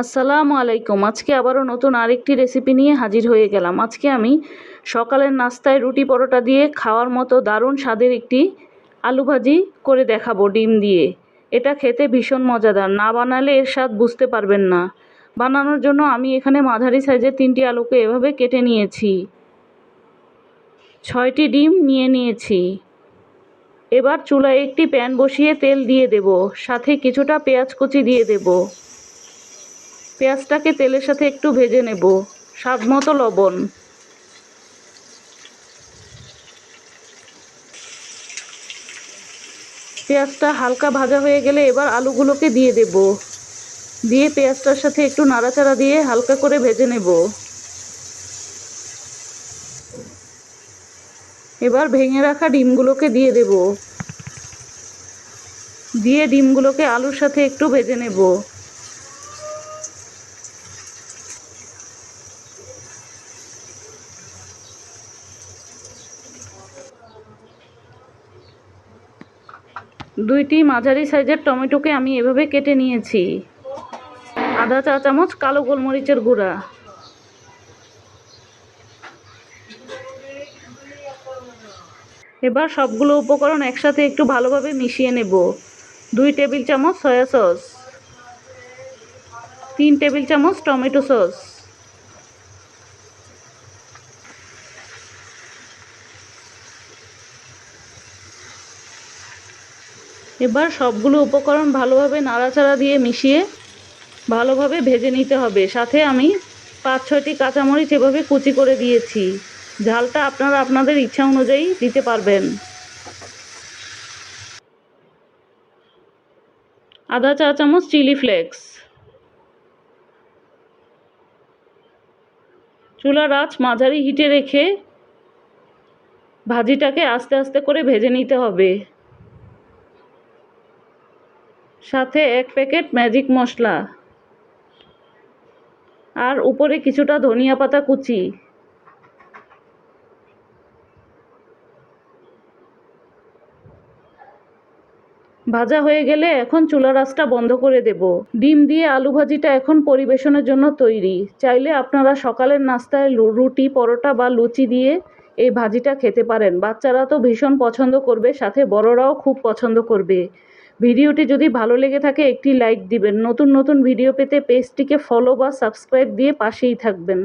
আসসালামু আলাইকুম। আজকে আবারও নতুন আরেকটি রেসিপি নিয়ে হাজির হয়ে গেলাম। আজকে আমি সকালের নাস্তায় রুটি পরোটা দিয়ে খাওয়ার মতো দারুণ স্বাদের একটি আলু ভাজি করে দেখাবো ডিম দিয়ে। এটা খেতে ভীষণ মজাদার, না বানালে এর স্বাদ বুঝতে পারবেন না। বানানোর জন্য আমি এখানে মাঝারি সাইজের 3টি আলুকে এভাবে কেটে নিয়েছি। 6টি ডিম নিয়ে নিয়েছি। এবার চুলায় একটি প্যান বসিয়ে তেল দিয়ে দেব, সাথে কিছুটা পেঁয়াজ কুচি দিয়ে দেব। পেঁয়াজটাকে তেলের সাথে একটু ভেজে নেব। স্বাদ মতো লবণ। পেঁয়াজটা হালকা ভাজা হয়ে গেলে এবার আলুগুলোকে দিয়ে দেব। দিয়ে পেঁয়াজটার সাথে একটু নাড়াচাড়া দিয়ে হালকা করে ভেজে নেব। এবার ভেঙে রাখা ডিমগুলোকে দিয়ে দেব। দিয়ে ডিমগুলোকে আলুর সাথে একটু ভেজে নেব। দুইটি মাঝারি সাইজের টমেটোকে আমি এভাবে কেটে নিয়েছি। আধা চা চামচ কালো গোলমরিচের গুঁড়া। এবার সবগুলো উপকরণ একসাথে একটু ভালোভাবে মিশিয়ে নেব। 2 টেবিল চামচ সয়া সস, 3 টেবিল চামচ টমেটো সস, এবার সবগুলো উপকরণ ভালোভাবে নাড়াচাড়া দিয়ে মিশিয়ে ভালোভাবে ভেজে নিতে হবে। সাথে আমি 5-6টি কাঁচামরিচ এভাবে কুচি করে দিয়েছি। ঝালটা আপনারা আপনাদের ইচ্ছা অনুযায়ী দিতে পারবেন। আধা চা চামচ চিলি ফ্লেক্স। চুলার আঁচ মাঝারি হিটে রেখে ভাজিটাকে আস্তে আস্তে করে ভেজে নিতে হবে। সাথে 1 প্যাকেট ম্যাজিক মশলা আর উপরে কিছুটা ধনিয়া পাতা কুচি। ভাজা হয়ে গেলে এখন চুলার আঁচটা বন্ধ করে দেব। ডিম দিয়ে আলু ভাজিটা এখন পরিবেশনের জন্য তৈরি। চাইলে আপনারা সকালের নাস্তায় রুটি, পরোটা বা লুচি দিয়ে এই ভাজিটা খেতে পারেন। বাচ্চারা তো ভীষণ পছন্দ করবে, সাথে বড়রাও খুব পছন্দ করবে। ভিডিওটি যদি ভালো লেগে থাকে একটি লাইক দিবেন। নতুন নতুন ভিডিও পেতে পেজটিকে ফলো বা সাবস্ক্রাইব দিয়ে পাশেই থাকবেন।